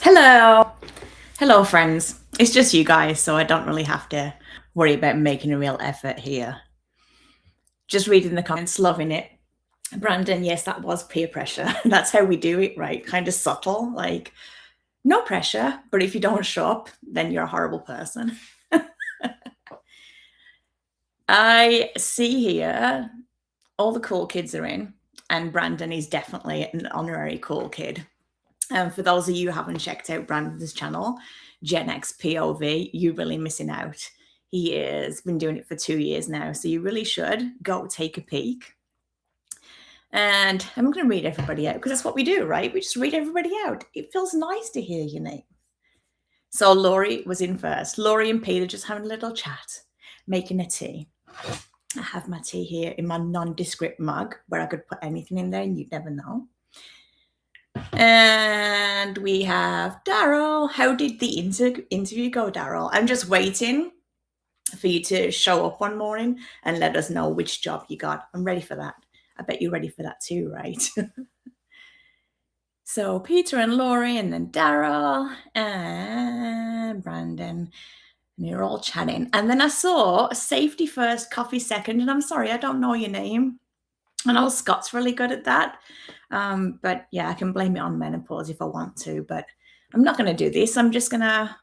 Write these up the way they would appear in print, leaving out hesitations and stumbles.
Hello. Hello, friends. It's just you guys, so I don't really have to worry about making a real effort here. Just reading the comments, loving it. Brandon, yes, that was peer pressure. That's how we do it, right? Kind of subtle, like no pressure, but if you don't show up, then you're a horrible person. I see here all the cool kids are in, and Brandon is definitely an honorary cool kid. For those of you who haven't checked out Brandon's channel, Gen X POV, you're really missing out. He has been doing it for 2 years now, so you really should go take a peek. And I'm going to read everybody out because that's what we do, right? We just read everybody out. It feels nice to hear your name. So Laurie was in first. Laurie and Peter just having a little chat, making a tea. I have my tea here in my nondescript mug where I could put anything in there and you'd never know. And we have Daryl. How did the interview go, Daryl? I'm just waiting for you to show up one morning and let us know which job you got. I'm ready for that. I bet you're ready for that too, right? So Peter and Laurie and then Daryl and Brandon. And you're all chatting. And then I saw safety first, coffee second. And I'm sorry, I don't know your name. I know Scott's really good at that. But yeah, I can blame it on menopause if I want to, but I'm not going to do this. I'm just going to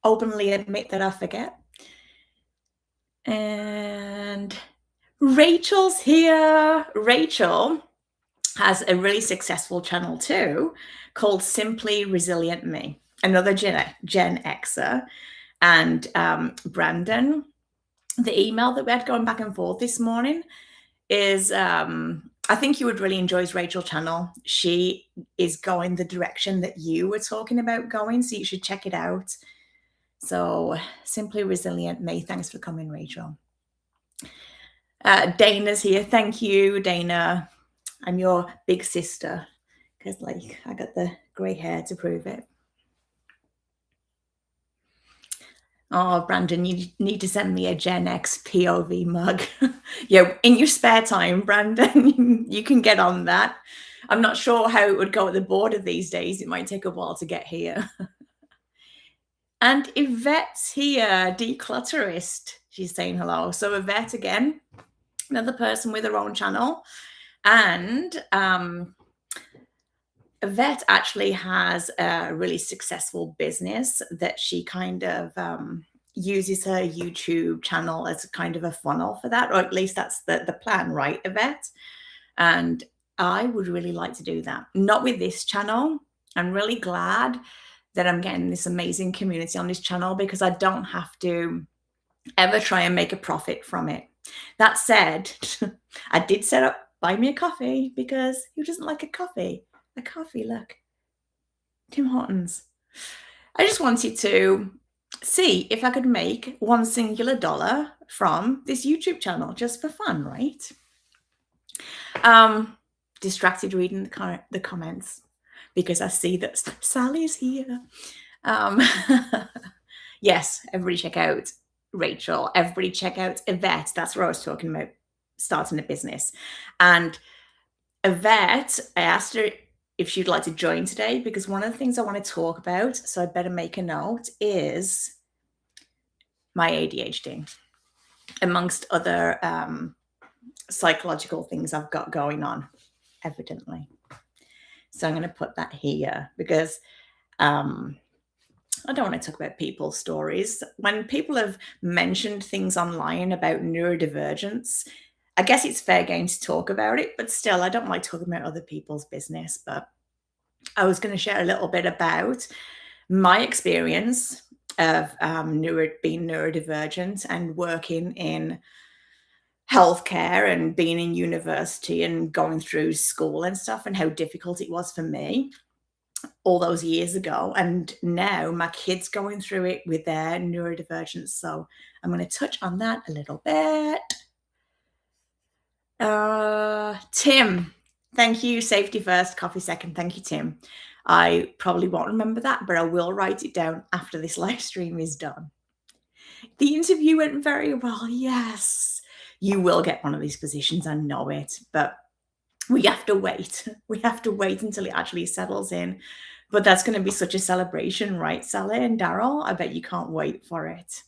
openly admit that I forget. And Rachel's here. Rachel has a really successful channel too called Simply Resilient Me, another Gen Xer. And Brandon, the email that we had going back and forth this morning is I think you would really enjoy Rachel's channel. She is going the direction that you were talking about going, so you should check it out. So Simply Resilient Me. Thanks for coming, Rachel. Dana's here. Thank you, Dana. I'm your big sister because like I got the grey hair to prove it. Oh, Brandon, you need to send me a Gen X POV mug. Yeah, in your spare time, Brandon, you can get on that. I'm not sure how it would go at the border these days. It might take a while to get here. And Yvette's here, declutterist. She's saying hello. So Yvette again, another person with her own channel. And Yvette actually has a really successful business that she kind of uses her YouTube channel as kind of a funnel for that, or at least that's the plan, right, Yvette? And I would really like to do that. Not with this channel. I'm really glad that I'm getting this amazing community on this channel because I don't have to ever try and make a profit from it. That said, I did set up Buy Me a Coffee because who doesn't like a coffee? A coffee, look. Tim Hortons. I just wanted to see if I could make one singular dollar from this YouTube channel just for fun, right? Distracted reading the comments because I see that Sally's here. Yes, everybody check out Rachel. Everybody check out Yvette. That's what I was talking about, starting a business. And Yvette, I asked her if she'd like to join today because one of the things I want to talk about, so I better make a note, is my ADHD, amongst other psychological things I've got going on, evidently. So I'm going to put that here because I don't want to talk about people's stories. When people have mentioned things online about neurodivergence, I guess it's fair game to talk about it, but still, I don't like talking about other people's business. But I was going to share a little bit about my experience of being neurodivergent and working in healthcare and being in university and going through school and stuff and how difficult it was for me all those years ago. And now my kids going through it with their neurodivergence. So I'm going to touch on that a little bit. Tim, thank you. Safety first, coffee second. Thank you, Tim. I probably won't remember that, but I will write it down after this live stream is done. The interview went very well. Yes, you will get one of these positions. I know it, but we have to wait. We have to wait until it actually settles in. But that's going to be such a celebration, right, Sally and Daryl? I bet you can't wait for it.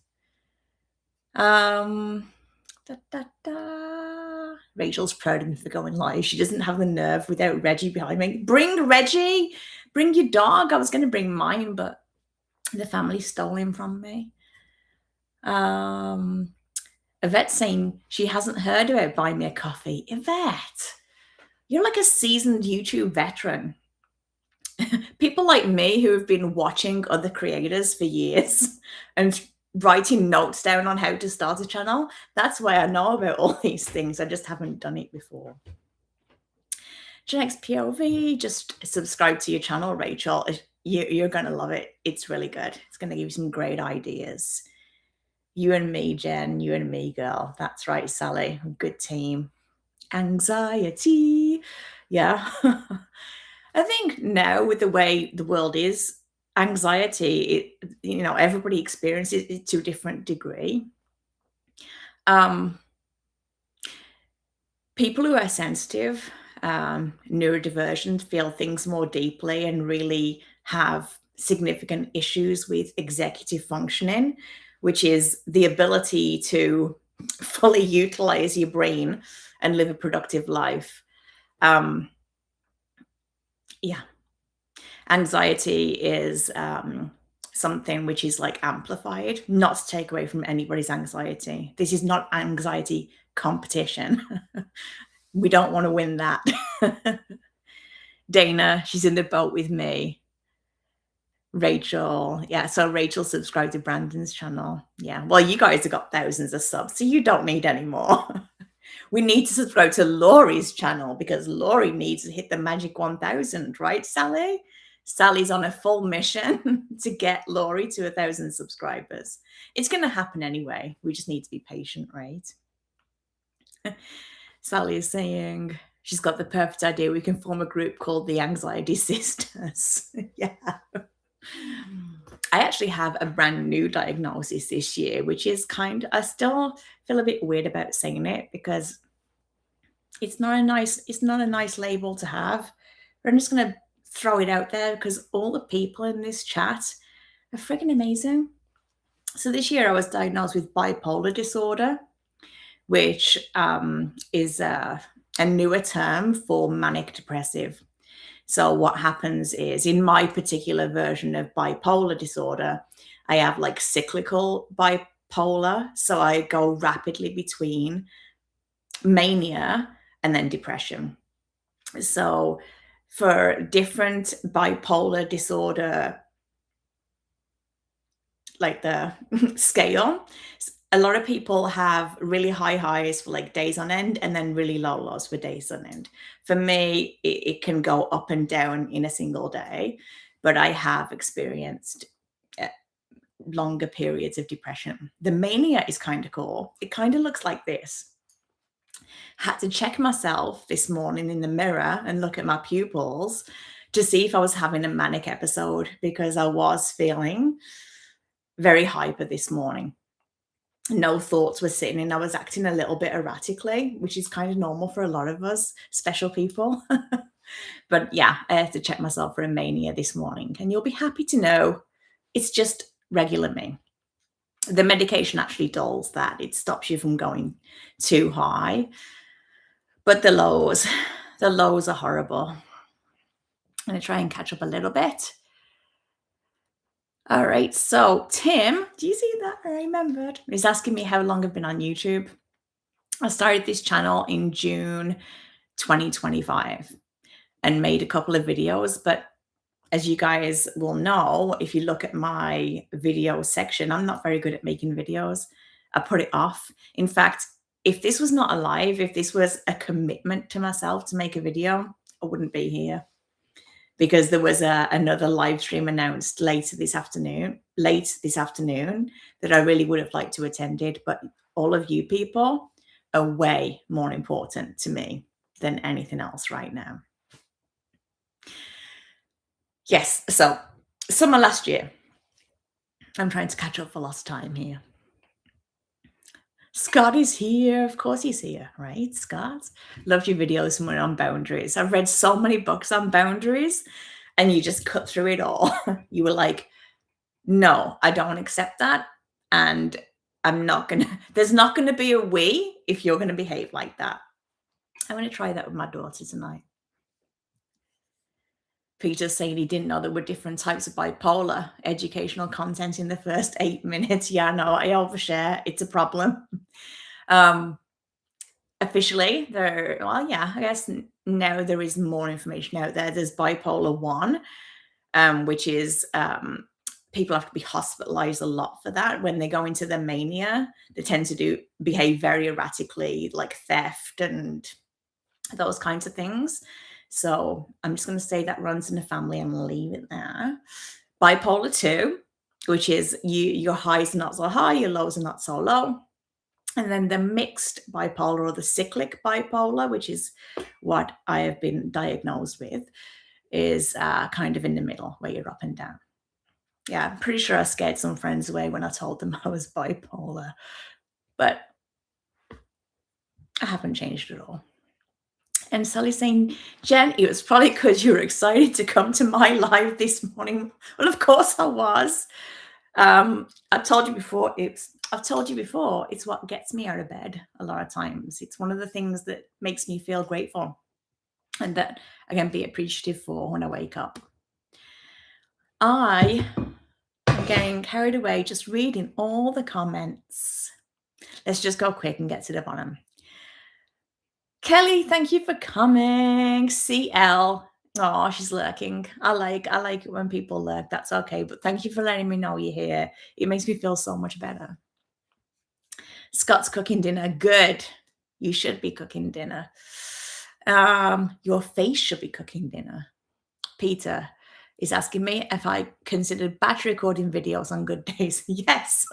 Um, da, da, da. Rachel's proud of me for going live. She doesn't have the nerve without Reggie behind me. Bring Reggie. Bring your dog. I was going to bring mine, but the family stole him from me. Yvette saying she hasn't heard about Buy Me a Coffee. Yvette, you're like a seasoned YouTube veteran. People like me who have been watching other creators for years and writing notes down on how to start a channel, that's why I know about all these things. I just haven't done it before. Gen X POV, just subscribe to your channel, Rachel. You're going to love it. It's really good. It's going to give you some great ideas. You and me, Jen. You and me, girl. That's right, Sally. Good team. Anxiety. Yeah. I think now with the way the world is, anxiety, everybody experiences it to a different degree. People who are sensitive, neurodivergent, feel things more deeply and really have significant issues with executive functioning, which is the ability to fully utilize your brain and live a productive life. Yeah. Anxiety is something which is like amplified, not to take away from anybody's anxiety. This is not anxiety competition. We don't want to win that. Dana, she's in the boat with me. Rachel, yeah, so Rachel subscribed to Brandon's channel. Yeah, well, you guys have got thousands of subs, so you don't need any more. We need to subscribe to Laurie's channel because Laurie needs to hit the magic 1,000, right, Sally? Sally's on a full mission to get Laurie to 1,000 subscribers. It's going to happen anyway. We just need to be patient, right? Sally is saying she's got the perfect idea. We can form a group called the Anxiety Sisters. Yeah. I actually have a brand new diagnosis this year, which is I still feel a bit weird about saying it because it's not a nice label to have. But I'm just going to throw it out there because all the people in this chat are freaking amazing. So this year I was diagnosed with bipolar disorder, which is a newer term for manic depressive. So what happens is in my particular version of bipolar disorder, I have like cyclical bipolar. So I go rapidly between mania and then depression. So for different bipolar disorder, like the scale, a lot of people have really high highs for like days on end and then really low lows for days on end. For me, it can go up and down in a single day, but I have experienced longer periods of depression. The mania is kind of cool. It kind of looks like this. Had to check myself this morning in the mirror and look at my pupils to see if I was having a manic episode because I was feeling very hyper this morning. No thoughts were sitting in. I was acting a little bit erratically, which is kind of normal for a lot of us, special people. But yeah, I had to check myself for a mania this morning. And you'll be happy to know it's just regular me. The medication actually dulls that. It stops you from going too high. But the lows are horrible. I'm going to try and catch up a little bit. All right, so Tim, do you see that? I remembered. He's asking me how long I've been on YouTube. I started this channel in June 2025 and made a couple of videos. But as you guys will know, if you look at my video section, I'm not very good at making videos. I put it off. In fact, if this was not a live, if this was a commitment to myself to make a video, I wouldn't be here. Because there was another live stream announced late this afternoon that I really would have liked to attended. But all of you people are way more important to me than anything else right now. Yes, so summer last year. I'm trying to catch up for lost time here. Scott is here. Of course he's here, right, Scott? Loved your video this morning on boundaries. I've read so many books on boundaries. and you just cut through it all. You were like, no, I don't accept that. And there's not gonna be a we if you're gonna behave like that. I'm gonna try that with my daughter tonight. Peter's saying he didn't know there were different types of bipolar. Educational content in the first 8 minutes. Yeah, no, I overshare. It's a problem. Um, Officially, well, yeah, I guess now there is more information out there. There's bipolar one, which is people have to be hospitalized a lot for that. When they go into their mania, they tend to behave very erratically, like theft and those kinds of things. So I'm just going to say that runs in the family and leave it there. Bipolar 2, which is your highs are not so high, your lows are not so low. And then the mixed bipolar or the cyclic bipolar, which is what I have been diagnosed with, is kind of in the middle where you're up and down. Yeah, I'm pretty sure I scared some friends away when I told them I was bipolar, but I haven't changed at all. And Sally's saying, Jen, it was probably because you were excited to come to my live this morning. Well, of course I was. I've told you before, it's what gets me out of bed a lot of times. It's one of the things that makes me feel grateful and that I can be appreciative for when I wake up. I am getting carried away just reading all the comments. Let's just go quick and get to the bottom. Kelly, thank you for coming. CL. Oh, she's lurking. I like it when people lurk. That's okay. But thank you for letting me know you're here. It makes me feel so much better. Scott's cooking dinner. Good. You should be cooking dinner. Your face should be cooking dinner. Peter is asking me if I considered batch recording videos on good days. Yes.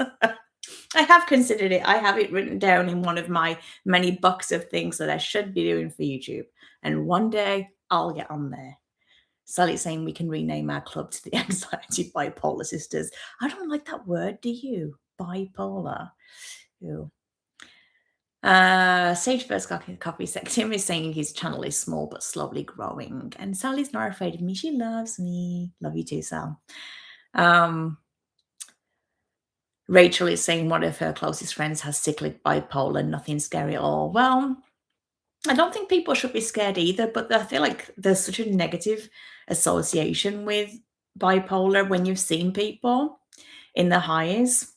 I have considered it. I have it written down in one of my many bucks of things that I should be doing for YouTube. And one day I'll get on there. Sally's saying we can rename our club to the Anxiety Bipolar Sisters. I don't like that word, do you? Bipolar. Ew. Sage First Coffee Tim is saying his channel is small but slowly growing. And Sally's not afraid of me. She loves me. Love you too, Sal. Rachel is saying one of her closest friends has cyclic bipolar, nothing scary at all. Well, I don't think people should be scared either, but I feel like there's such a negative association with bipolar when you've seen people in the highs.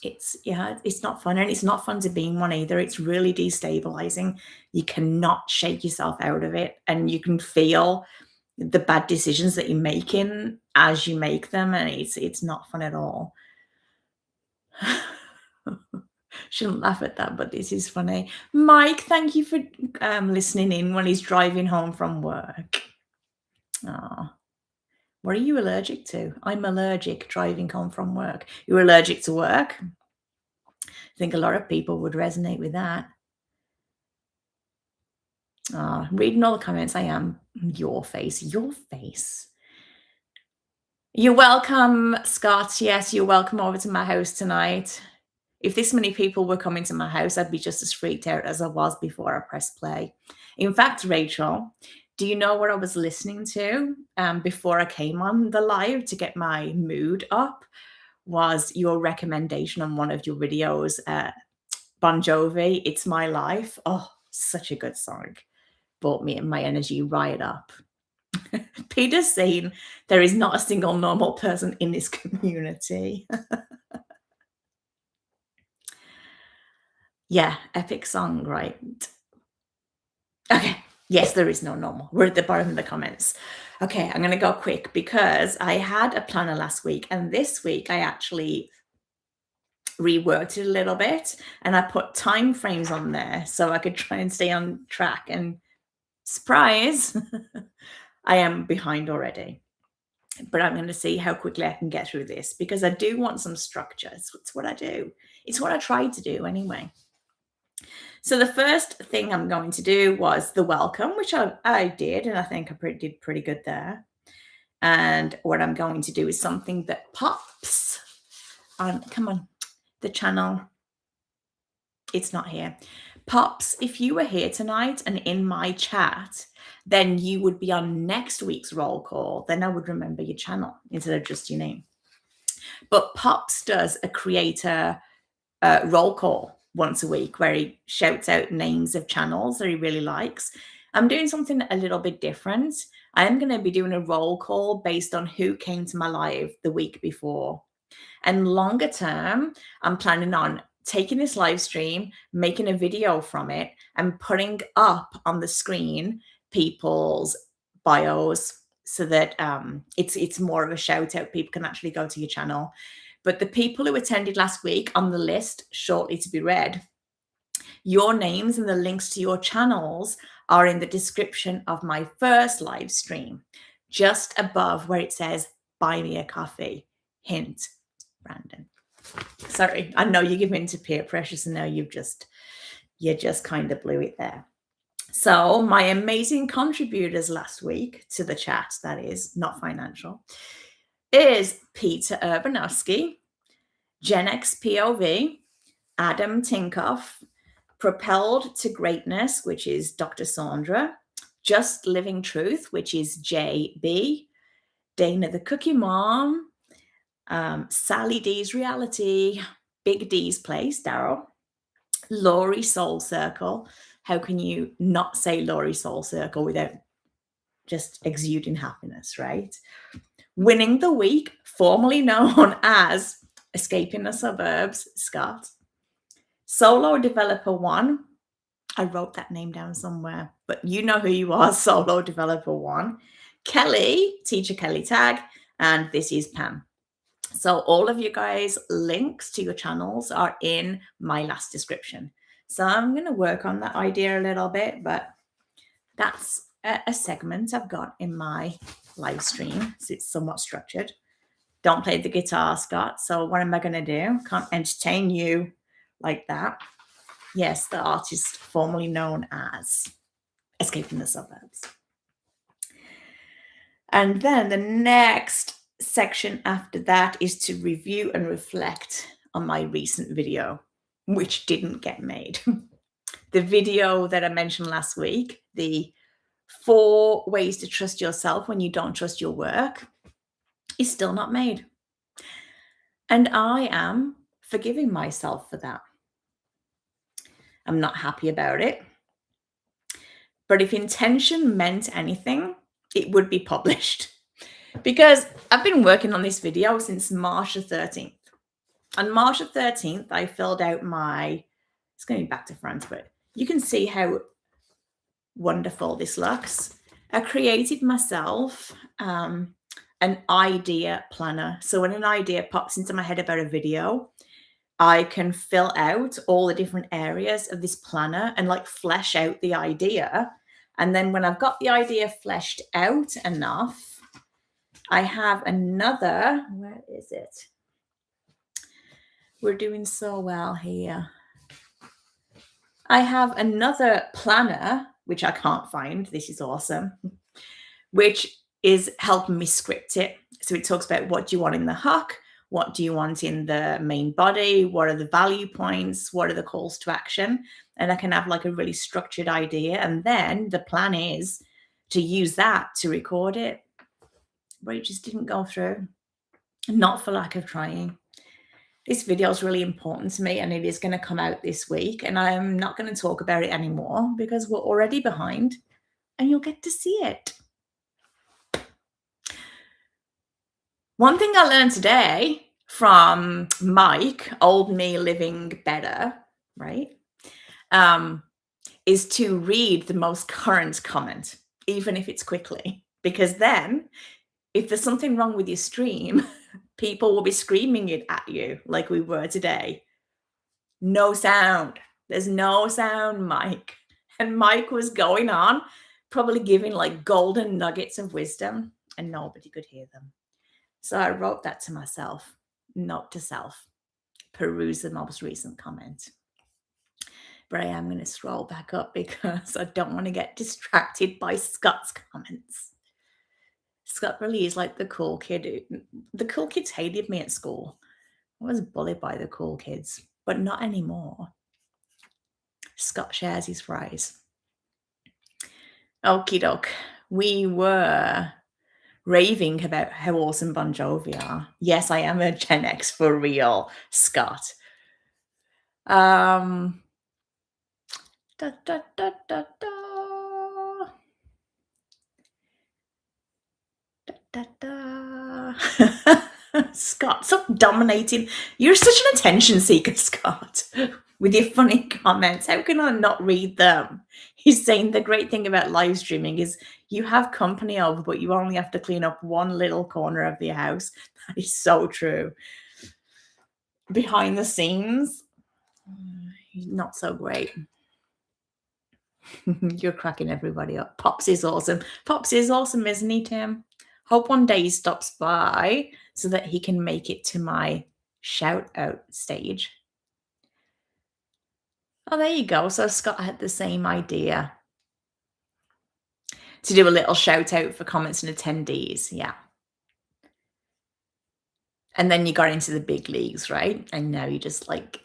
It's not fun, and it's not fun to be in one either. It's really destabilizing. You cannot shake yourself out of it, and you can feel the bad decisions that you're making as you make them, and it's not fun at all. Shouldn't laugh at that, but this is funny. Mike, thank you for listening in when he's driving home from work. Oh, what are you allergic to? I'm allergic driving home from work. You're allergic to work? I think a lot of people would resonate with that. Reading all the comments, I am. Your face. You're welcome, Scott. Yes, you're welcome over to my house tonight. If this many people were coming to my house, I'd be just as freaked out as I was before I pressed play. In fact, Rachel, do you know what I was listening to before I came on the live to get my mood up? Was your recommendation on one of your videos, Bon Jovi, It's My Life. Oh, such a good song. Brought me my energy right up. Peter's saying there is not a single normal person in this community. Yeah, epic song, right? Okay. Yes, there is no normal. We're at the bottom of the comments. Okay, I'm going to go quick because I had a planner last week, and this week I actually reworked it a little bit, and I put time frames on there so I could try and stay on track. And surprise, I am behind already. But I'm going to see how quickly I can get through this because I do want some structure. It's what I do. It's what I try to do anyway. So the first thing I'm going to do was the welcome, which I did, and I think I did pretty good there. And what I'm going to do is something that pops on, come on, the channel. It's not here. Pops, if you were here tonight and in my chat, then you would be on next week's roll call. Then I would remember your channel instead of just your name. But Pops does a creator roll call once a week where he shouts out names of channels that he really likes. I'm doing something a little bit different. I am going to be doing a roll call based on who came to my live the week before. And longer term, I'm planning on taking this live stream, making a video from it, and putting up on the screen people's bios so that it's more of a shout out. People can actually go to your channel. But the people who attended last week on the list shortly to be read, your names and the links to your channels are in the description of my first live stream, just above where it says buy me a coffee. Hint, Brandon. Sorry, I know you give in to peer pressure, so now you just kind of blew it there. So my amazing contributors last week to the chat, that is not financial, is Peter Urbanowski, Gen X POV, Adam Tinkoff, Propelled to Greatness, which is Dr. Sandra, Just Living Truth, which is JB, Dana the Cookie Mom, Sally D's Reality, Big D's Place, Daryl, Laurie Soul Circle. How can you not say Laurie Soul Circle without just exuding happiness, right? Winning the Week, formerly known as Escaping the Suburbs, Scott. Solo Developer One. I wrote that name down somewhere, but you know who you are, Solo Developer One. Kelly, Teacher Kelly Tag, and this is Pam. So all of you guys' links to your channels are in my last description. So I'm going to work on that idea a little bit, but that's a segment I've got in my live stream. So it's somewhat structured. Don't play the guitar, Scott. So what am I going to do? Can't entertain you like that. Yes, the artist formerly known as Escaping the Suburbs. And then the next section after that is to review and reflect on my recent video, which didn't get made. The video that I mentioned last week, the 4 ways to trust yourself when you don't trust your work, is still not made. And I am forgiving myself for that. I'm not happy about it. But if intention meant anything, it would be published. Because I've been working on this video since March the 13th. On March the 13th, I filled out it's going back to front, but you can see how wonderful this looks. I created myself an idea planner. So when an idea pops into my head about a video, I can fill out all the different areas of this planner and like flesh out the idea. And then when I've got the idea fleshed out enough, I have another, where is it? We're doing so well here. I have another planner, which I can't find. This is awesome, which is helping me script it. So it talks about what do you want in the hook? What do you want in the main body? What are the value points? What are the calls to action? And I can have like a really structured idea. And then the plan is to use that to record it. But it just didn't go through. Not for lack of trying. This video is really important to me and it is going to come out this week. And I'm not going to talk about it anymore because we're already behind and you'll get to see it. One thing I learned today from Mike, old me living better, right, is to read the most current comment, even if it's quickly, because then if there's something wrong with your stream, people will be screaming it at you like we were today. No sound. There's no sound, Mike. And Mike was going on, probably giving like golden nuggets of wisdom, and nobody could hear them. So I wrote that to myself, note to self, peruse the most recent comment. But I am going to scroll back up because I don't want to get distracted by Scott's comments. Scott really is like the cool kid. The cool kids hated me at school. I was bullied by the cool kids, but not anymore. Scott shares his fries. Okie doke. We were raving about how awesome Bon Jovi are. Yes, I am a Gen X for real, Scott. Um, da, da, da, da, da. Da, da. Scott, stop dominating. You're such an attention seeker, Scott, with your funny comments. How can I not read them? He's saying the great thing about live streaming is you have company over, but you only have to clean up one little corner of the house. That is so true. Behind the scenes, not so great. You're cracking everybody up. Pops is awesome. Pops is awesome, isn't he, Tim? Hope one day he stops by so that he can make it to my shout out stage. Oh, there you go. So Scott had the same idea to do a little shout out for comments and attendees. Yeah. And then you got into the big leagues, right? And now you just like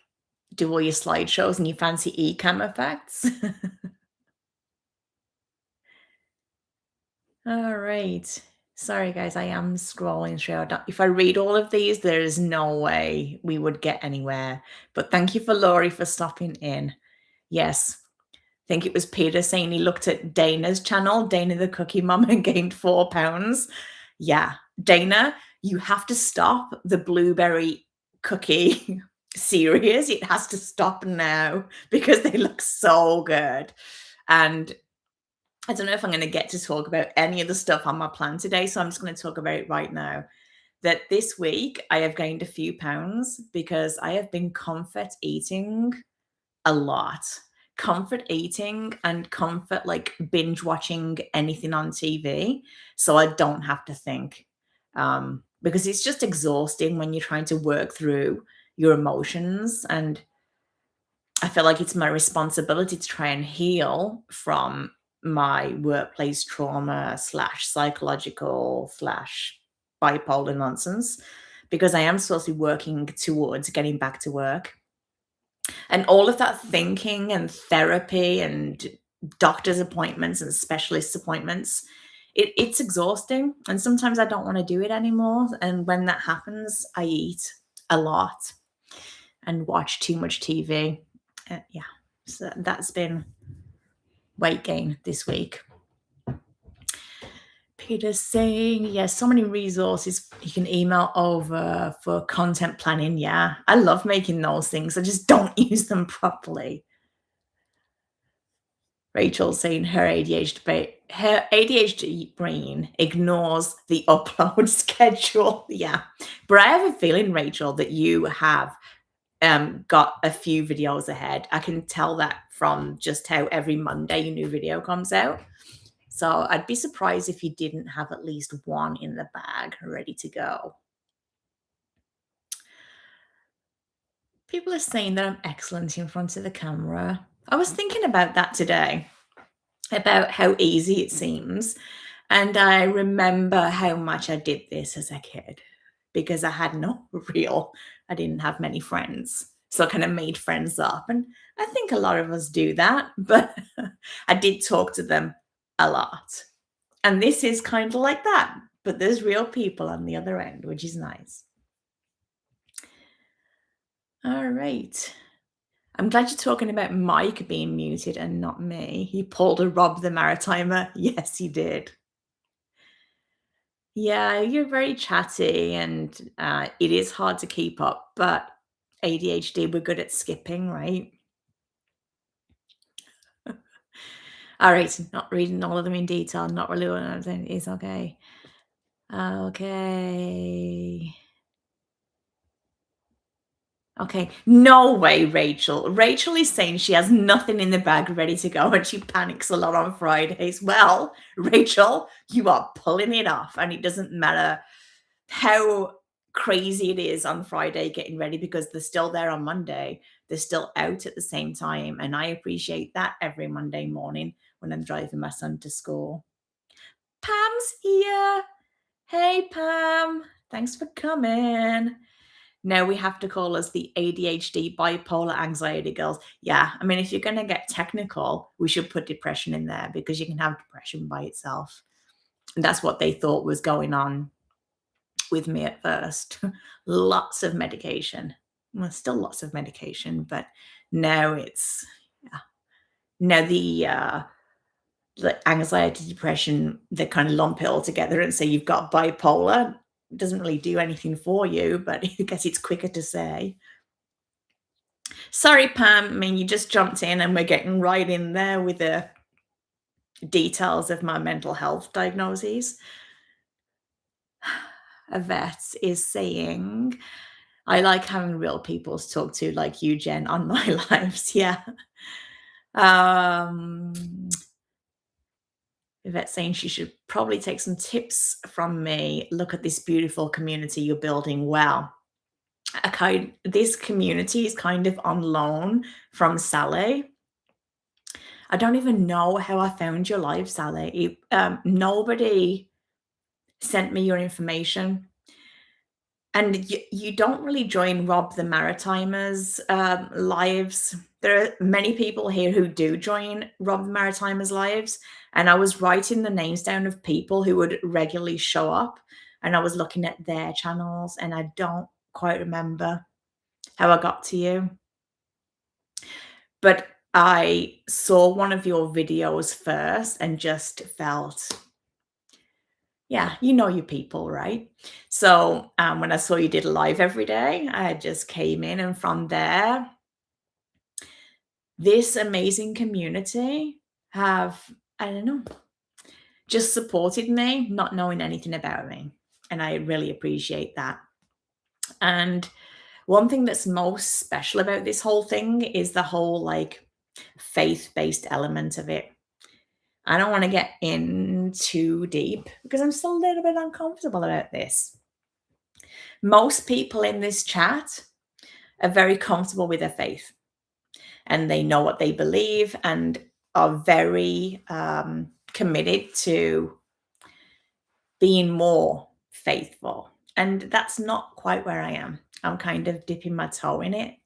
do all your slideshows and your fancy e-cam effects. All right. Sorry, guys, I am scrolling through. If I read all of these, there is no way we would get anywhere. But thank you for Laurie for stopping in. Yes, I think it was Peter saying he looked at Dana's channel, Dana the Cookie Mom, and gained 4 pounds. Yeah, Dana, you have to stop the blueberry cookie series. It has to stop now because they look so good. And I don't know if I'm going to get to talk about any of the stuff on my plan today, so I'm just going to talk about it right now. That this week I have gained a few pounds because I have been comfort eating a lot. Comfort eating and comfort like binge watching anything on TV so I don't have to think. Because it's just exhausting when you're trying to work through your emotions, and I feel like it's my responsibility to try and heal from my workplace trauma slash psychological slash bipolar nonsense because I am supposed to be working towards getting back to work. And all of that thinking and therapy and doctor's appointments and specialist appointments, it's exhausting. And sometimes I don't want to do it anymore. And when that happens, I eat a lot and watch too much TV. Yeah, so that's been weight gain this week. Peter's saying, yes, so many resources you can email over for content planning. Yeah, I love making those things. I just don't use them properly. Rachel saying her ADHD brain ignores the upload schedule. Yeah, but I have a feeling, Rachel, that you have got a few videos ahead. I can tell that from just how every Monday a new video comes out. So I'd be surprised if you didn't have at least one in the bag ready to go. People are saying that I'm excellent in front of the camera. I was thinking about that today, about how easy it seems. And I remember how much I did this as a kid because I had I didn't have many friends. So I kind of made friends up. And I think a lot of us do that, but I did talk to them a lot. And this is kind of like that, but there's real people on the other end, which is nice. All right. I'm glad you're talking about Mike being muted and not me. He pulled a Rob the Maritimer. Yes, he did. Yeah, you're very chatty and it is hard to keep up, but ADHD, we're good at skipping, right? All right, not reading all of them in detail, not really what I'm saying. It's okay. Okay. Okay. No way, Rachel. Rachel is saying she has nothing in the bag ready to go and she panics a lot on Fridays. Well, Rachel, you are pulling it off, and it doesn't matter how crazy it is on Friday getting ready because they're still there on Monday. They're still out at the same time. And I appreciate that every Monday morning when I'm driving my son to school. Pam's here. Hey, Pam. Thanks for coming. Now we have to call us the ADHD bipolar anxiety girls. Yeah, I mean, if you're going to get technical, we should put depression in there because you can have depression by itself. And that's what they thought was going on with me at first. Lots of medication. Well, still lots of medication, but now it's yeah. Now the anxiety, depression, they kind of lump it all together and say you've got bipolar. It doesn't really do anything for you, but I guess it's quicker to say. Sorry, Pam. I mean, you just jumped in and we're getting right in there with the details of my mental health diagnoses. A vet is saying, I like having real people to talk to, like you, Jen, on my lives. Yeah. Um, Yvette's saying she should probably take some tips from me. Look at this beautiful community you're building. Wow. This community is kind of on loan from Sally. I don't even know how I found your live, Sally. Nobody sent me your information. And you don't really join Rob the Maritimer's lives. There are many people here who do join Rob the Maritimer's lives. And I was writing the names down of people who would regularly show up. And I was looking at their channels, and I don't quite remember how I got to you. But I saw one of your videos first and just felt, yeah, you know your people, right? So when I saw you did a live every day, I just came in, and from there, this amazing community have, I don't know, just supported me, not knowing anything about me. And I really appreciate that. And one thing that's most special about this whole thing is the whole like faith-based element of it. I don't want to get in too deep because I'm still a little bit uncomfortable about this. Most people in this chat are very comfortable with their faith, and they know what they believe and are very committed to being more faithful. And that's not quite where I am. I'm kind of dipping my toe in it.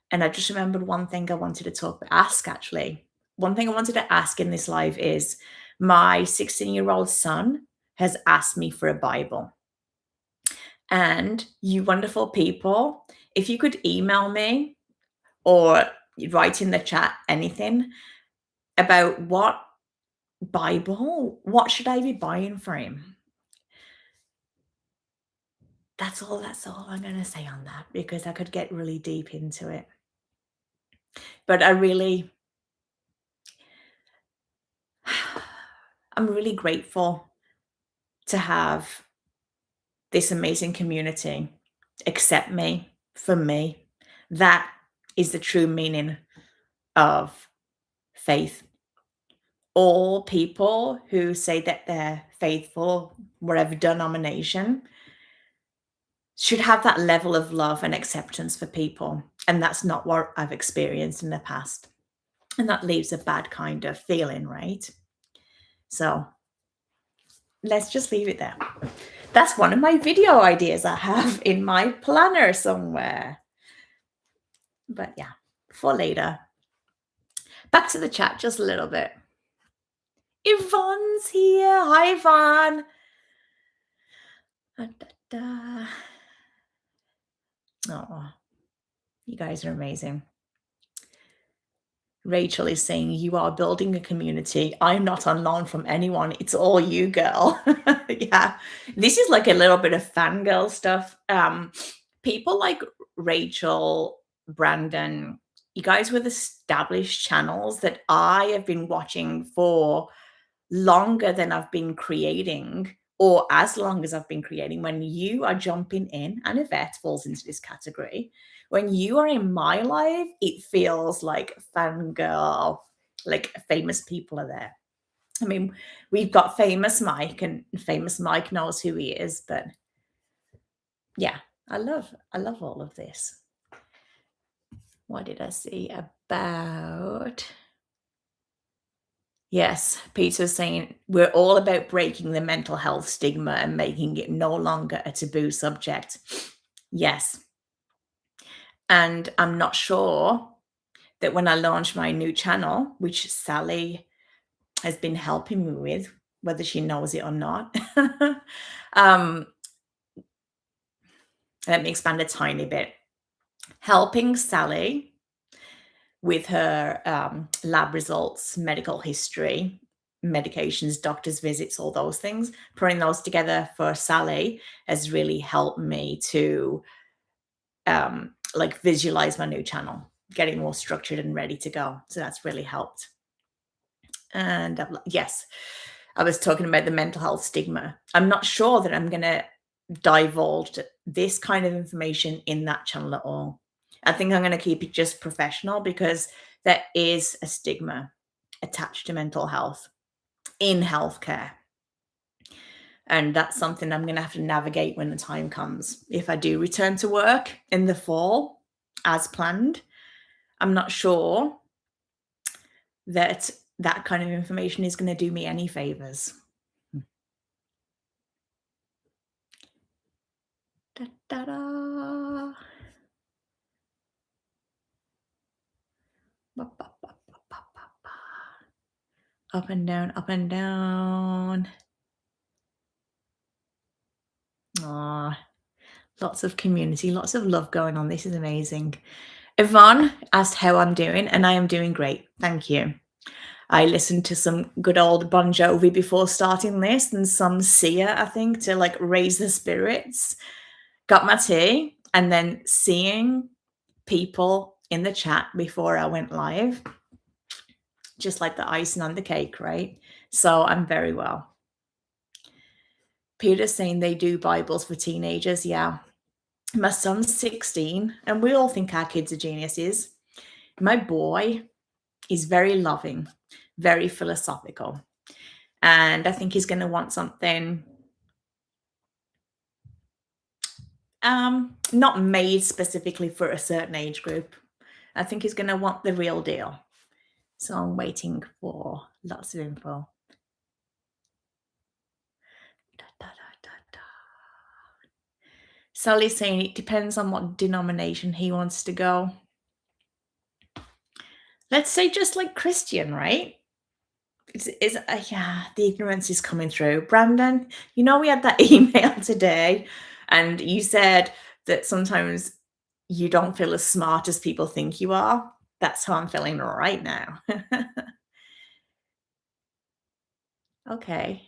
And I just remembered one thing I wanted to ask actually. One thing I wanted to ask in this live is my 16-year-old son has asked me for a Bible. And you wonderful people, if you could email me or write in the chat anything about what should I be buying for him? That's all I'm going to say on that because I could get really deep into it. But I'm really grateful to have this amazing community accept me for me. That is the true meaning of faith. All people who say that they're faithful, whatever denomination, should have that level of love and acceptance for people. And that's not what I've experienced in the past. And that leaves a bad kind of feeling, right? So let's just leave it there. That's one of my video ideas I have in my planner somewhere. But yeah, for later. Back to the chat just a little bit. Yvonne's here. Hi, Yvonne. Oh, you guys are amazing. Rachel is saying, you are building a community. I'm not on loan from anyone. It's all you, girl. Yeah. This is like a little bit of fangirl stuff. People like Rachel, Brandon, you guys with established channels that I have been watching for longer than I've been creating, or as long as I've been creating. When you are jumping in, and Yvette falls into this category, when you are in my life, it feels like fangirl, like famous people are there. I mean, we've got famous Mike, and famous Mike knows who he is, but yeah, I love all of this. What did I see about? Yes, Peter's saying we're all about breaking the mental health stigma and making it no longer a taboo subject. Yes. And I'm not sure that when I launch my new channel, which Sally has been helping me with, whether she knows it or not. um, Let me expand a tiny bit. Helping Sally with her lab results, medical history, medications, doctor's visits, all those things, putting those together for Sally has really helped me to like visualize my new channel, getting more structured and ready to go. So that's really helped. And yes, I was talking about the mental health stigma. I'm not sure that I'm going to divulge this kind of information in that channel at all. I think I'm going to keep it just professional because there is a stigma attached to mental health in healthcare. And that's something I'm going to have to navigate when the time comes. If I do return to work in the fall as planned, I'm not sure that that kind of information is going to do me any favors. Da, da, da. Ba, ba, ba, ba, ba, ba, ba. Up and down, up and down. Aw, lots of community, lots of love going on. This is amazing. Yvonne asked how I'm doing, and I am doing great. Thank you. I listened to some good old Bon Jovi before starting this and some Sia, I think, to like raise the spirits. Got my tea, and then seeing people in the chat before I went live, just like the icing on the cake, right? So I'm very well. Peter's saying they do Bibles for teenagers. Yeah. My son's 16, and we all think our kids are geniuses. My boy is very loving, very philosophical. And I think he's going to want something not made specifically for a certain age group. I think he's going to want the real deal. So I'm waiting for lots of info. Da, da, da, da. Sally's saying it depends on what denomination he wants to go. Let's say just like Christian, right? Yeah, the ignorance is coming through. Brandon, you know, we had that email today, and you said that sometimes you don't feel as smart as people think you are. That's how I'm feeling right now. Okay.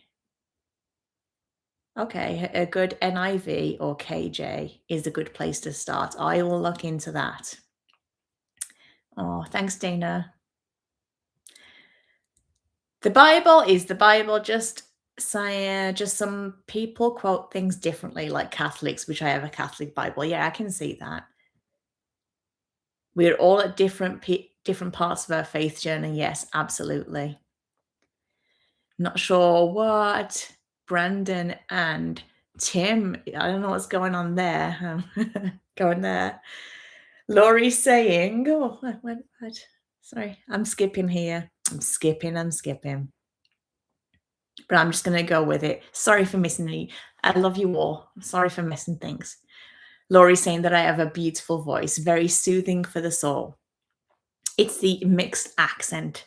Okay. A good NIV or KJ is a good place to start. I will look into that. Oh, thanks, Dana. The Bible is the Bible, just some people quote things differently, like Catholics, which I have a Catholic Bible. Yeah, I can see that. We're all at different parts of our faith journey. Yes, absolutely. Not sure what Brandon and Tim. I don't know what's going on there. Going there. Laurie's saying, "Oh, what? Sorry, I'm skipping here. I'm skipping. But I'm just going to go with it. Sorry for missing any. I love you all. Sorry for missing things." Laurie's saying that I have a beautiful voice, very soothing for the soul. It's the mixed accent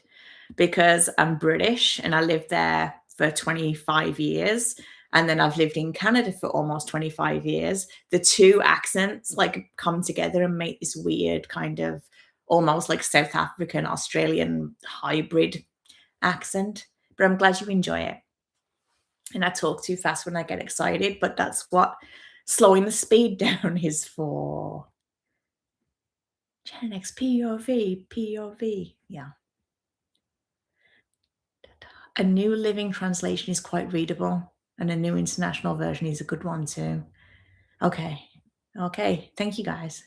because I'm British and I lived there for 25 years. And then I've lived in Canada for almost 25 years. The two accents like come together and make this weird kind of almost like South African, Australian hybrid accent. But I'm glad you enjoy it. And I talk too fast when I get excited, but that's what slowing the speed down is for. Gen X POV. Yeah. A New Living Translation is quite readable, and a New International Version is a good one too. Okay. Thank you, guys.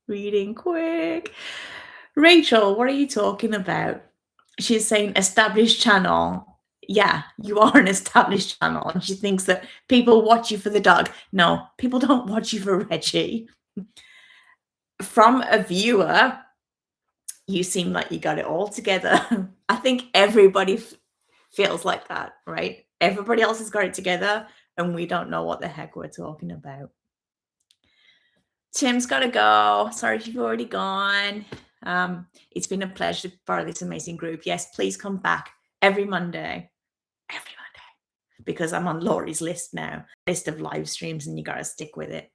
Reading quick. Rachel, what are you talking about? She's saying established channel. Yeah, you are an established channel. And she thinks that people watch you for the dog. No, people don't watch you for Reggie. From a viewer, you seem like you got it all together. I think everybody feels like that, right? Everybody else has got it together, and we don't know what the heck we're talking about. Tim's got to go. Sorry if you've already gone. It's been a pleasure to be part of this amazing group. Yes, please come back every Monday. Every Monday. Because I'm on Laurie's list now. List of live streams, and you got to stick with it.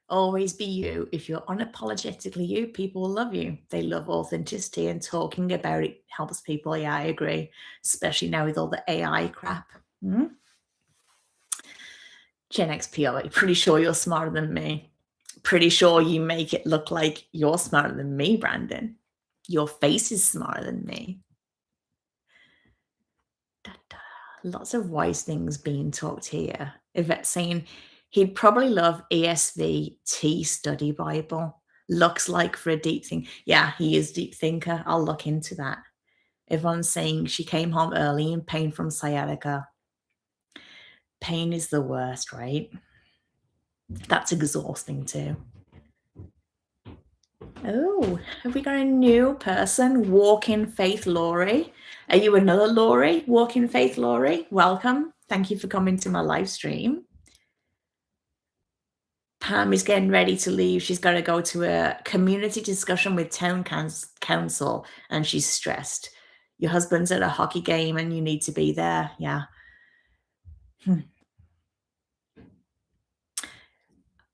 Always be you. If you're unapologetically you, people will love you. They love authenticity, and talking about it helps people. Yeah, I agree. Especially now with all the AI crap. Gen XPO, pretty sure you're smarter than me. Pretty sure you make it look like you're smarter than me, Brandon. Your face is smarter than me. Lots of wise things being talked here. Yvette saying he'd probably love ESV T Study Bible. Looks like for a deep thing. Yeah, he is deep thinker. I'll look into that. Yvonne's saying she came home early in pain from sciatica. Pain is the worst, right? That's exhausting too. Oh, have we got a new person? Walk in Faith Laurie. Are you another Laurie? Walk in Faith Laurie. Welcome. Thank you for coming to my live stream. Pam is getting ready to leave. She's got to go to a community discussion with town council, and she's stressed. Your husband's at a hockey game and you need to be there. Yeah.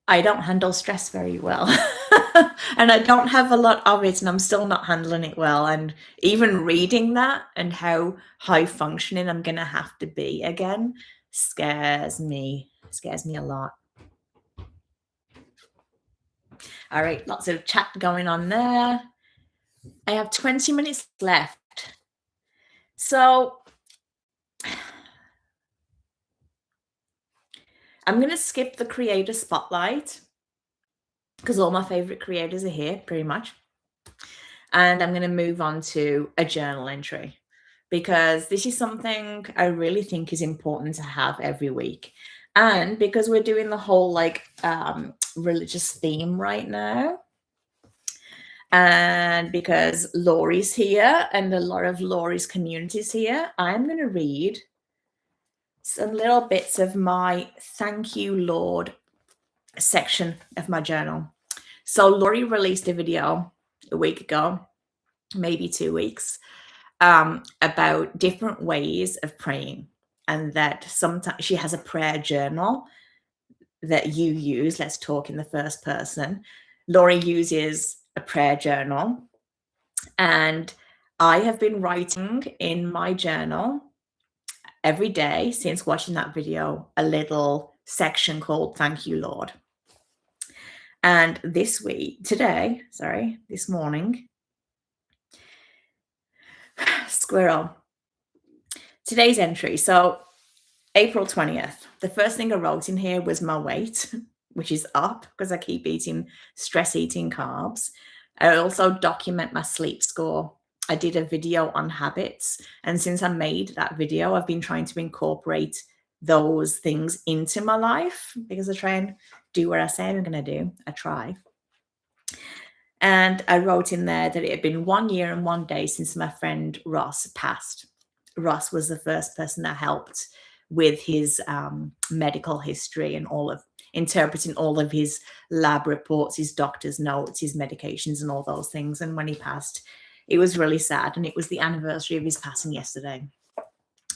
I don't handle stress very well. And I don't have a lot of it, and I'm still not handling it well. And even reading that and how high functioning I'm going to have to be again scares me a lot. All right, lots of chat going on there. I have 20 minutes left. So I'm going to skip the creator spotlight because all my favorite creators are here pretty much. And I'm going to move on to a journal entry because this is something I really think is important to have every week. And because we're doing the whole religious theme right now, and because Laurie's here and a lot of Laurie's communities here, I'm going to read some little bits of my Thank You, Lord section of my journal. So Laurie released a video a week ago, maybe 2 weeks, about different ways of praying, and that sometimes she has a prayer journal that you use. Let's talk in the first person. Laurie uses a prayer journal, and I have been writing in my journal every day since watching that video a little section called Thank You, Lord. And this morning, squirrel. Today's entry. So April 20th, the first thing I wrote in here was my weight, which is up because I keep stress eating carbs. I also document my sleep score. I did a video on habits. And since I made that video, I've been trying to incorporate those things into my life because I try and do what I say I'm going to do. I try. And I wrote in there that it had been 1 year and 1 day since my friend Ross passed. Ross was the first person that helped with his medical history and interpreting all of his lab reports, his doctor's notes, his medications, and all those things. And when he passed, it was really sad. And it was the anniversary of his passing yesterday.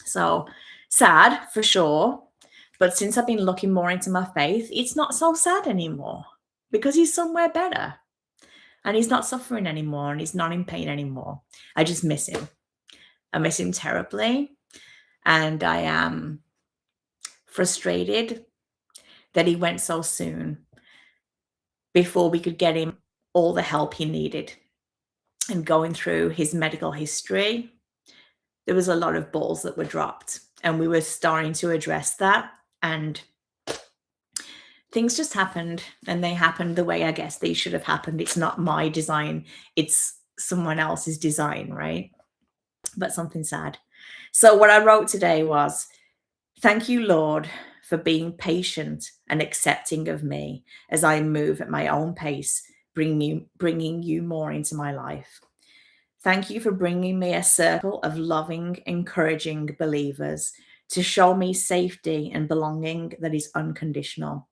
So sad for sure. But since I've been looking more into my faith, it's not so sad anymore because he's somewhere better. And he's not suffering anymore, and he's not in pain anymore. I just miss him. I miss him terribly. And I am frustrated that he went so soon before we could get him all the help he needed. And going through his medical history, there was a lot of balls that were dropped, and we were starting to address that. And things just happened, and they happened the way I guess they should have happened. It's not my design. It's someone else's design, right? But something sad. So what I wrote today was, thank you, Lord, for being patient and accepting of me as I move at my own pace, bringing you more into my life. Thank you for bringing me a circle of loving, encouraging believers to show me safety and belonging that is unconditional.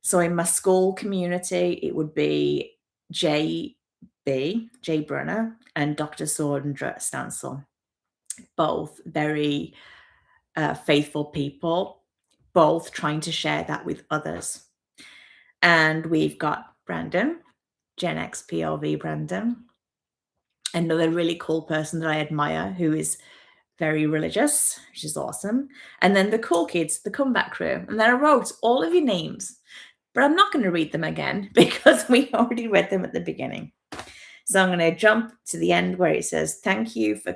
So in my school community, it would be Jay Brunner, and Dr. Sandra Stansel, both very faithful people, both trying to share that with others. And we've got Brandon, Gen X POV Brandon, another really cool person that I admire who is very religious, which is awesome. And then the cool kids, the comeback crew. And then I wrote all of your names, but I'm not going to read them again because we already read them at the beginning. So I'm going to jump to the end where it says, Thank you for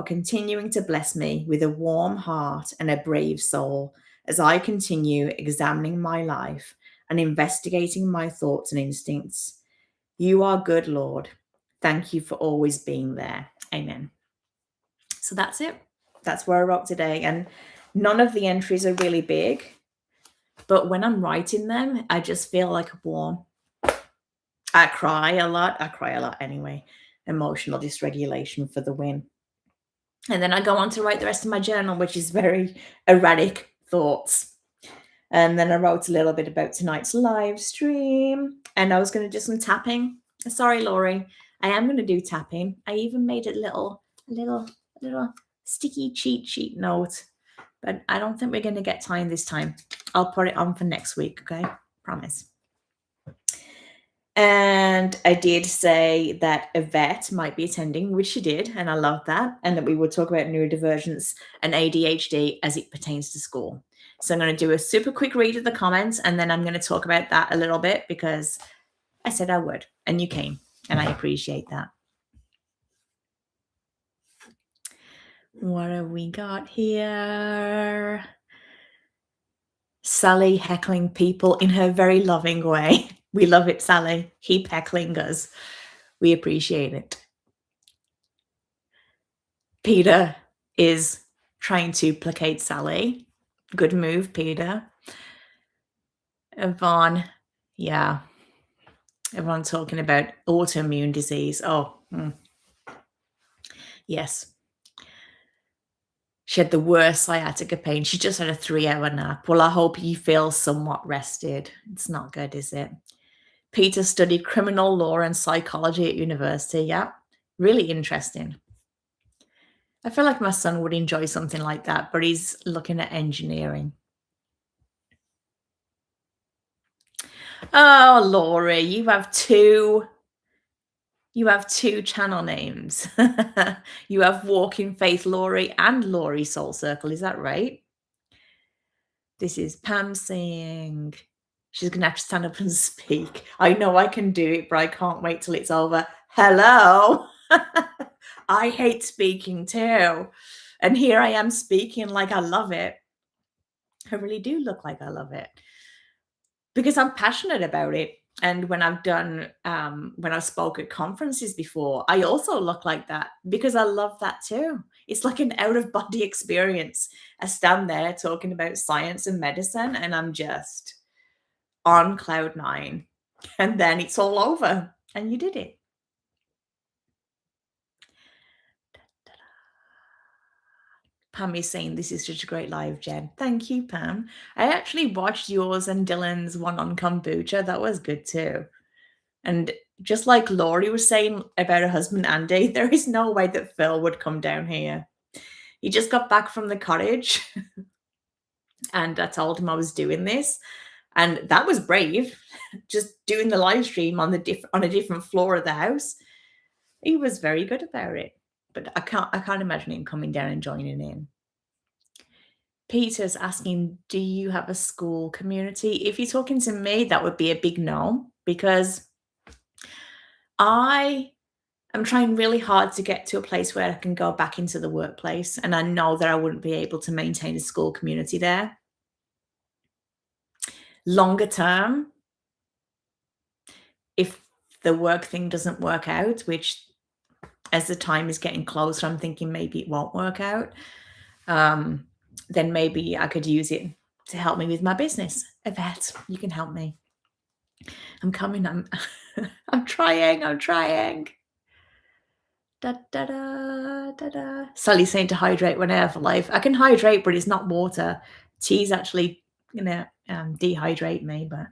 continuing to bless me with a warm heart and a brave soul as I continue examining my life and investigating my thoughts and instincts. You are good, Lord. Thank you for always being there. Amen. So that's it. That's where I wrote today. And none of the entries are really big, but when I'm writing them, I just feel like a warm. I cry a lot. Anyway. Emotional dysregulation for the win. And then I go on to write the rest of my journal, which is very erratic thoughts. And then I wrote a little bit about tonight's live stream, and I was going to do some tapping. Sorry, Laurie, I am going to do tapping. I even made a little sticky cheat sheet note, but I don't think we're going to get time this time. I'll put it on for next week, okay? Promise. And I did say that Yvette might be attending, which she did, and I love that, and that we would talk about neurodivergence and ADHD as it pertains to school. So I'm going to do a super quick read of the comments, and then I'm going to talk about that a little bit because I said I would, and you came, and I appreciate that. What have we got here? Sally heckling people in her very loving way. We love it, Sally. Keep heckling us. We appreciate it. Peter is trying to placate Sally. Good move, Peter. Yvonne, yeah. Everyone talking about autoimmune disease. Yes. She had the worst sciatica pain. She just had a 3-hour nap. Well, I hope you feel somewhat rested. It's not good, is it? Peter studied criminal law and psychology at university. Yeah, really interesting. I feel like my son would enjoy something like that, but he's looking at engineering. Oh, Laurie, you have two channel names. You have Walking Faith Laurie and Laurie Soul Circle. Is that right? This is Pam saying she's going to have to stand up and speak. I know I can do it, but I can't wait till it's over. Hello. I hate speaking too. And here I am speaking like I love it. I really do look like I love it because I'm passionate about it. And when I've done, when I've spoke at conferences before, I also look like that because I love that too. It's like an out of body experience. I stand there talking about science and medicine and I'm just on cloud 9. And then it's all over and you did it. Pam is saying this is such a great live, Jen. Thank you, Pam. I actually watched yours and Dylan's one on kombucha. That was good too. And just like Laurie was saying about her husband, Andy, there is no way that Phil would come down here. He just got back from the cottage and I told him I was doing this. And that was brave, just doing the live stream on a different floor of the house. He was very good about it. But I can't imagine him coming down and joining in. Peter's asking, do you have a school community? If you're talking to me, that would be a big no, because I am trying really hard to get to a place where I can go back into the workplace. And I know that I wouldn't be able to maintain a school community there. Longer term, if the work thing doesn't work out, which as the time is getting closer, I'm thinking maybe it won't work out, then maybe I could use it to help me with my business. Yvette, you can help me. I'm coming. I'm trying, I'm trying. Da, da, da, da, da. Sally's saying to hydrate when I have life. I can hydrate, but it's not water. Tea's actually gonna dehydrate me, but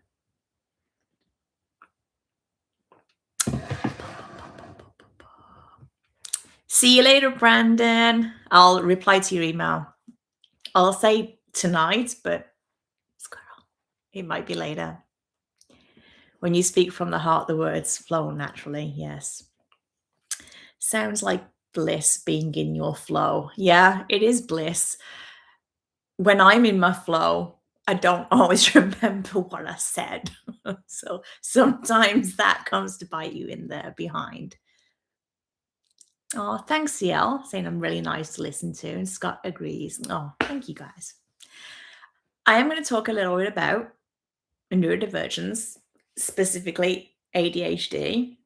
see you later, Brandon. I'll reply to your email. I'll say tonight, but squirrel, it might be later. When you speak from the heart, the words flow naturally. Yes. Sounds like bliss being in your flow. Yeah, it is bliss. When I'm in my flow, I don't always remember what I said. So sometimes that comes to bite you in the behind. Oh, thanks, CL, saying I'm really nice to listen to. And Scott agrees. Oh, thank you guys. I am going to talk a little bit about neurodivergence, specifically ADHD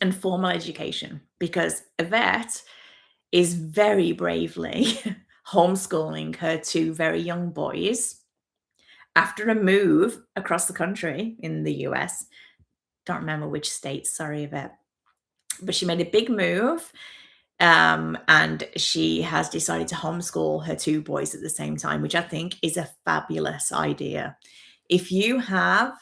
and formal education, because Yvette is very bravely homeschooling her two very young boys after a move across the country in the US. Don't remember which state, sorry, Yvette. But she made a big move, and she has decided to homeschool her two boys at the same time, which I think is a fabulous idea. If you have